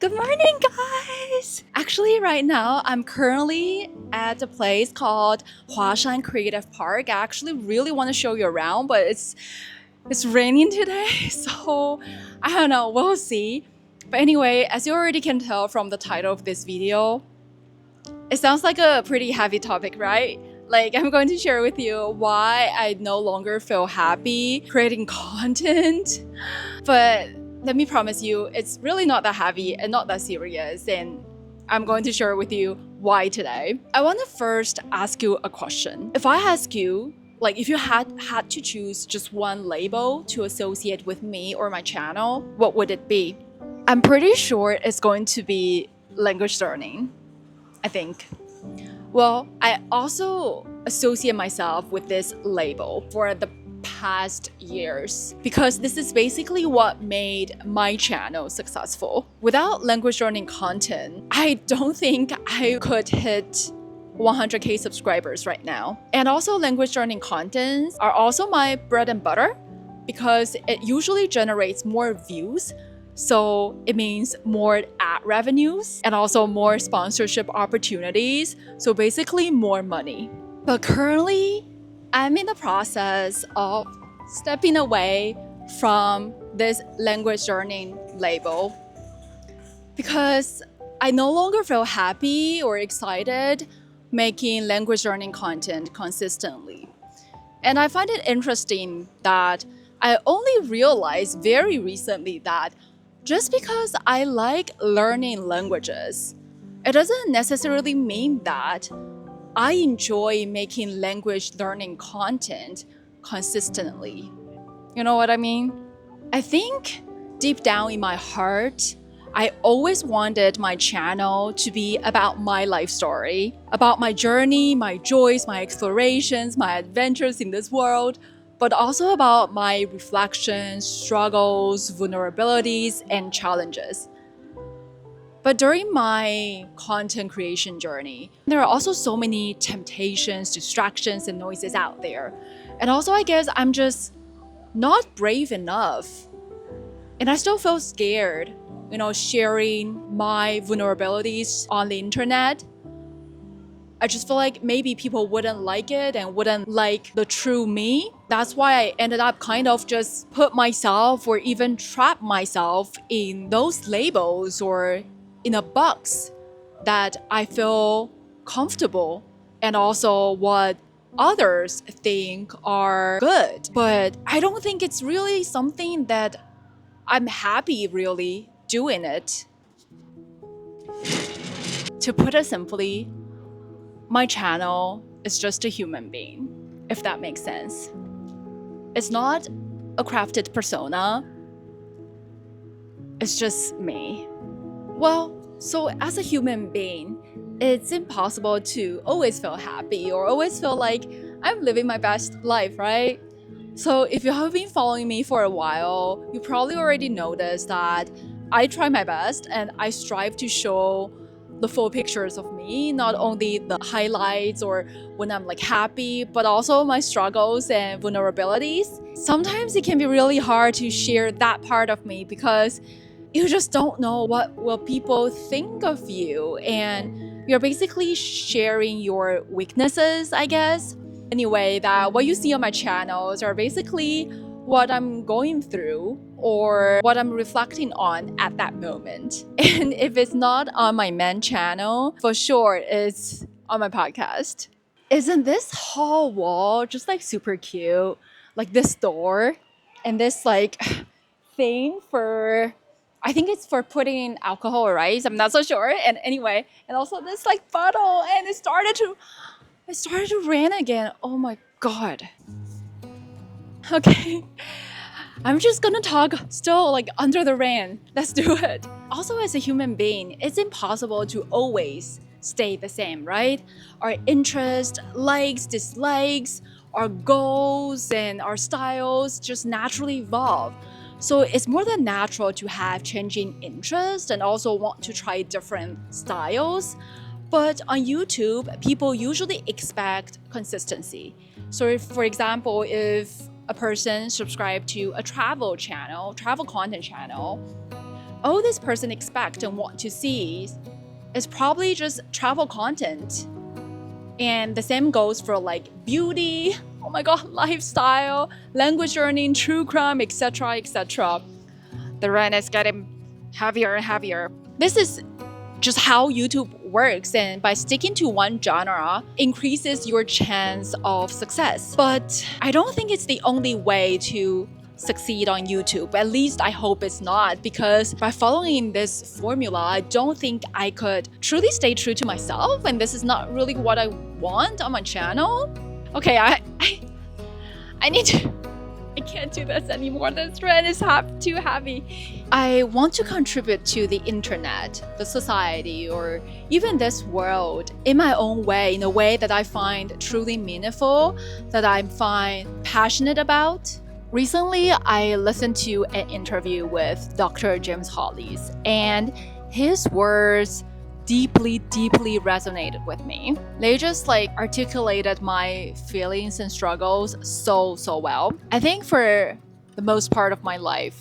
Good morning, guys! Actually, right now, I'm currently at a place called Huashan Creative Park. I actually really want to show you around, but it's raining today, so I don't know, we'll see. But anyway, as you already can tell from the title of this video, it sounds like a pretty heavy topic, right? Like, I'm going to share with you why I no longer feel happy creating content. But let me promise you, it's really not that heavy and not that serious. And I'm going to share with you why today. I want to first ask you a question. If I ask you, like, if you had to choose just one label to associate with me or my channel, what would it be? I'm pretty sure it's going to be language learning, I think. Well, I also associate myself with this label for the past years because this is basically what made my channel successful. Without language learning content, I don't think I could hit 100k subscribers right now. And also language learning contents are also my bread and butter because it usually generates more views. So it means more ad revenues and also more sponsorship opportunities. So basically more money. But currently, I'm in the process of stepping away from this language learning label because I no longer feel happy or excited making language learning content consistently. And I find it interesting that I only realized very recently that just because I like learning languages, it doesn't necessarily mean that I enjoy making language learning content consistently. You know what I mean? I think deep down in my heart, I always wanted my channel to be about my life story, about my journey, my joys, my explorations, my adventures in this world, but also about my reflections, struggles, vulnerabilities, and challenges. But during my content creation journey, there are also so many temptations, distractions, and noises out there. And also, I guess I'm just not brave enough. And I still feel scared, sharing my vulnerabilities on the internet. I just feel like maybe people wouldn't like it and wouldn't like the true me. That's why I ended up kind of just put myself or even trap myself in those labels or in a box that I feel comfortable and also what others think are good. But I don't think it's really something that I'm happy really doing it. To put it simply, my channel is just a human being, if that makes sense. It's not a crafted persona. It's just me. Well, so as a human being, it's impossible to always feel happy or always feel like I'm living my best life, right? So if you have been following me for a while, you probably already noticed that I try my best and I strive to show the full pictures of me, not only the highlights or when I'm like happy, but also my struggles and vulnerabilities. Sometimes it can be really hard to share that part of me because you just don't know what will people think of you, and you're basically sharing your weaknesses, I guess. Anyway, that what you see on my channels are basically what I'm going through or what I'm reflecting on at that moment. And if it's not on my main channel, for sure it's on my podcast. Isn't this whole wall just like super cute? Like this door and this like thing for, I think it's for putting in alcohol or rice. I'm not so sure. And anyway, and also this like bottle, and it started to rain again. Oh my god. Okay. I'm just gonna talk still like under the rain. Let's do it. Also, as a human being, it's impossible to always stay the same, right? Our interests, likes, dislikes, our goals, and our styles just naturally evolve. So it's more than natural to have changing interests and also want to try different styles. But on YouTube, people usually expect consistency. So if, for example, if a person subscribed to a travel content channel, all this person expect and want to see is probably just travel content. And the same goes for like beauty, oh my god, lifestyle, language learning, true crime, etc., etc. The rent is getting heavier and heavier. This is just how YouTube works, and by sticking to one genre increases your chance of success. But I don't think it's the only way to succeed on YouTube. At least I hope it's not, because by following this formula, I don't think I could truly stay true to myself, and this is not really what I want on my channel. Okay, I need to I can't do this anymore. This rent is too heavy. I want to contribute to the internet, the society, or even this world in my own way, in a way that I find truly meaningful, that I find passionate about. Recently, I listened to an interview with Dr. James Hollis, and his words deeply resonated with me. They just like articulated my feelings and struggles so well. I think for the most part of my life,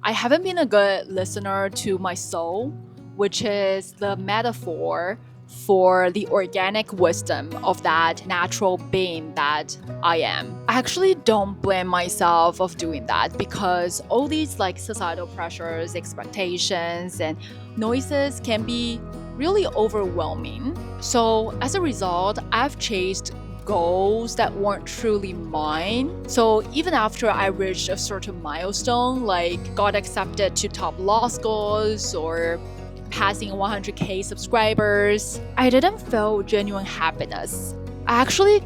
I haven't been a good listener to my soul, which is the metaphor for the organic wisdom of that natural being that I am. I actually don't blame myself of doing that, because all these like societal pressures, expectations, and noises can be really overwhelming. So as a result, I've chased goals that weren't truly mine. So even after I reached a certain milestone, like got accepted to top law schools or passing 100K subscribers, I didn't feel genuine happiness. I actually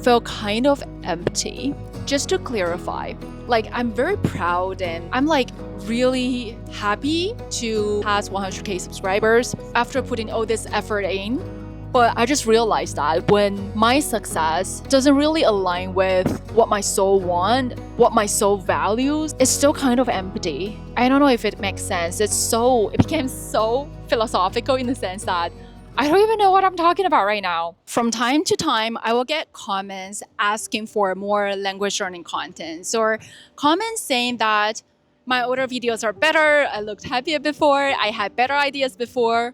felt kind of empty. Just to clarify, like I'm very proud and I'm like really happy to pass 100K subscribers after putting all this effort in. But I just realized that when my success doesn't really align with what my soul wants, what my soul values, it's still kind of empty. I don't know if it makes sense. It became so philosophical in the sense that I don't even know what I'm talking about right now. From time to time, I will get comments asking for more language learning contents, or comments saying that my older videos are better, I looked happier before, I had better ideas before.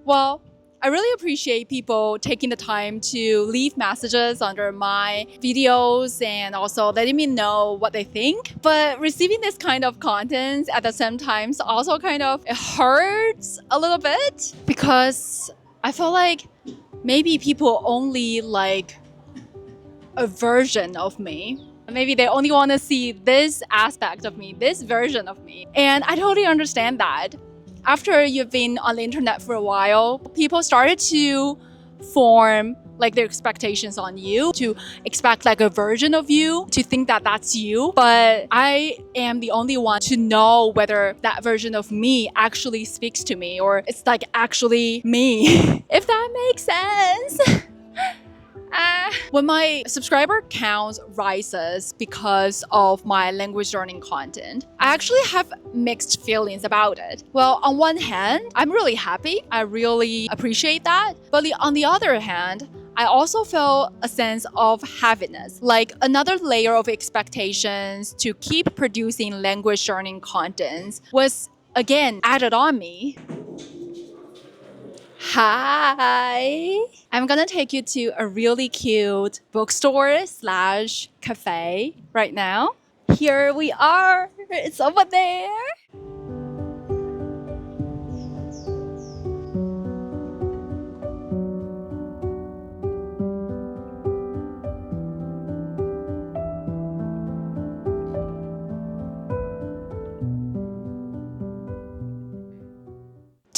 Well, I really appreciate people taking the time to leave messages under my videos and also letting me know what they think. But receiving this kind of content at the same time also kind of it hurts a little bit, because I feel like maybe people only like a version of me. Maybe they only want to see this aspect of me, this version of me. And I totally understand that. After you've been on the internet for a while, people started to form like their expectations on you, to expect like a version of you, to think that that's you. But I am the only one to know whether that version of me actually speaks to me, or it's like actually me, if that makes sense. When my subscriber count rises because of my language learning content, I actually have mixed feelings about it. Well, on one hand, I'm really happy. I really appreciate that. But on the other hand, I also feel a sense of heaviness, like another layer of expectations to keep producing language learning content was again added on me. Hi! I'm gonna take you to a really cute bookstore slash cafe right now. Here we are! It's over there!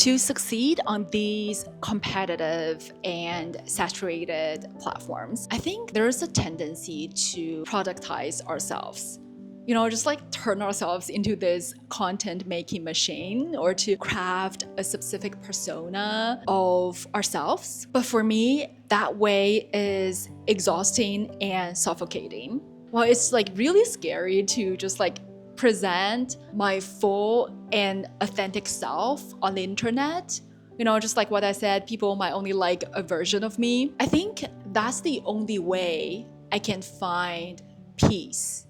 To succeed on these competitive and saturated platforms, I think there's a tendency to productize ourselves. You know, just like turn ourselves into this content making machine, or to craft a specific persona of ourselves. But for me, that way is exhausting and suffocating. Well, it's like really scary to just like present my full and authentic self on the internet. You know, just like what I said, people might only like a version of me. I think that's the only way I can find peace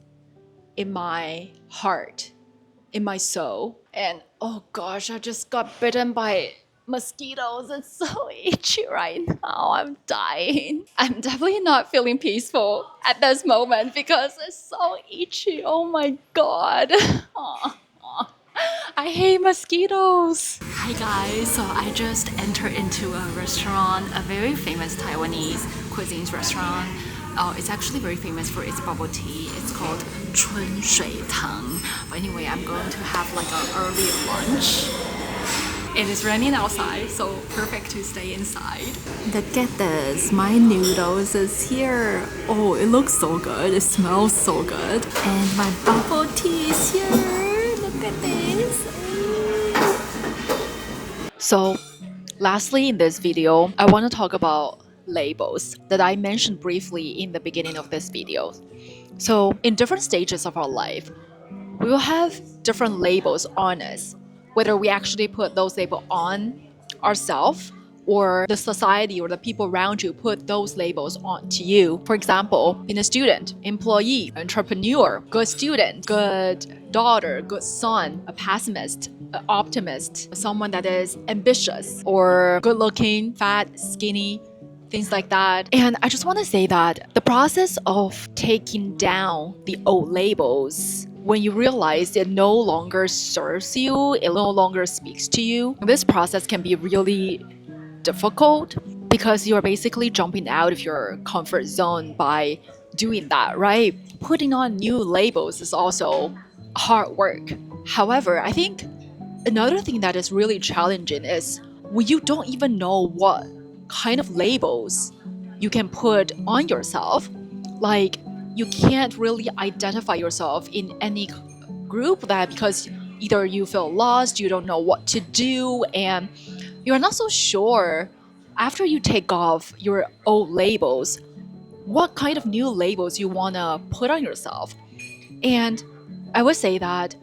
in my heart, in my soul. And oh gosh, I just got bitten by mosquitoes. It's so itchy right now. I'm dying. I'm definitely not feeling peaceful at this moment because it's so itchy. Oh my god. Aw, aw. I hate mosquitoes. Hi guys, so I just entered into a restaurant, a very famous Taiwanese cuisine restaurant. It's actually very famous for its bubble tea. It's called Chun Shui Tang. But anyway, I'm going to have like an early lunch. It is raining outside, so perfect to stay inside. Look at this, my noodles is here. Oh, it looks so good. It smells so good. And my bubble tea is here. Look at this. So, lastly in this video, I want to talk about labels that I mentioned briefly in the beginning of this video. So, in different stages of our life, we will have different labels on us, whether we actually put those labels on ourselves or the society or the people around you put those labels onto you. For example, being a student, employee, entrepreneur, good student, good daughter, good son, a pessimist, an optimist, someone that is ambitious or good looking, fat, skinny, things like that. And I just want to say that the process of taking down the old labels, when you realize it no longer serves you, it no longer speaks to you, this process can be really difficult because you're basically jumping out of your comfort zone by doing that, right? Putting on new labels is also hard work. However, I think another thing that is really challenging is when you don't even know what kind of labels you can put on yourself. Like, you can't really identify yourself in any group that because either you feel lost, you don't know what to do, and you're not so sure after you take off your old labels what kind of new labels you want to put on yourself. And I would say that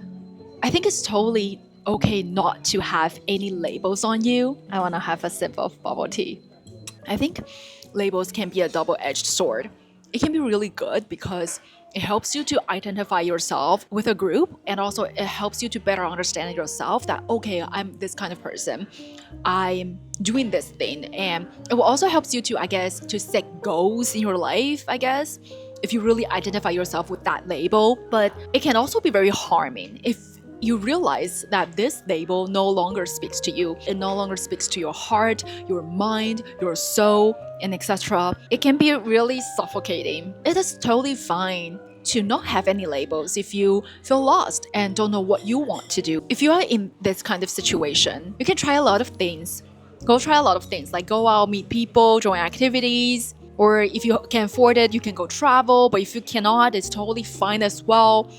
I think it's totally okay not to have any labels on you. I want to have a sip of bubble tea. I think labels can be a double-edged sword. It can be really good because it helps you to identify yourself with a group, and also it helps you to better understand yourself that, okay, I'm this kind of person. I'm doing this thing. And it will also helps you to, I guess, to set goals in your life, I guess, if you really identify yourself with that label. But it can also be very harming if you realize that this label no longer speaks to you. It no longer speaks to your heart, your mind, your soul, and etc. It can be really suffocating. It is totally fine to not have any labels if you feel lost and don't know what you want to do. If you are in this kind of situation, you can try a lot of things. Go try a lot of things, like go out, meet people, join activities, or if you can afford it, you can go travel. But if you cannot, it's totally fine as well.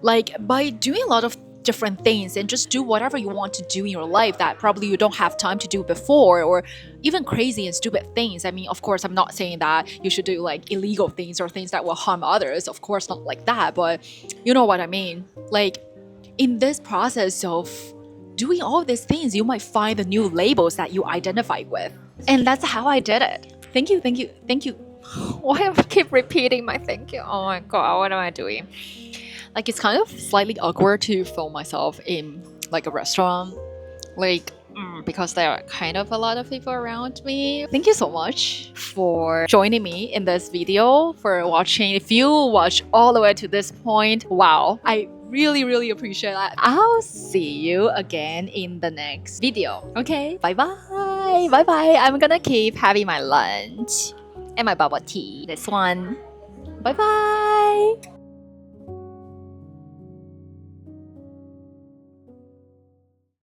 Like, by doing a lot of different things and just do whatever you want to do in your life that probably you don't have time to do before, or even crazy and stupid things. I mean, of course, I'm not saying that you should do like illegal things or things that will harm others. Of course, not like that, but you know what I mean. Like, in this process of doing all these things, you might find the new labels that you identify with. And that's how I did it. Thank you, thank you, thank you. Why do I keep repeating my thank you? Oh my god, what am I doing? Like, it's kind of slightly awkward to film myself in like a restaurant, like because there are kind of a lot of people around me. Thank you so much for joining me in this video, for watching. If you watch all the way to this point, wow, I really appreciate that. I'll see you again in the next video. Okay, bye bye. I'm gonna keep having my lunch and my bubble tea, this one. Bye bye.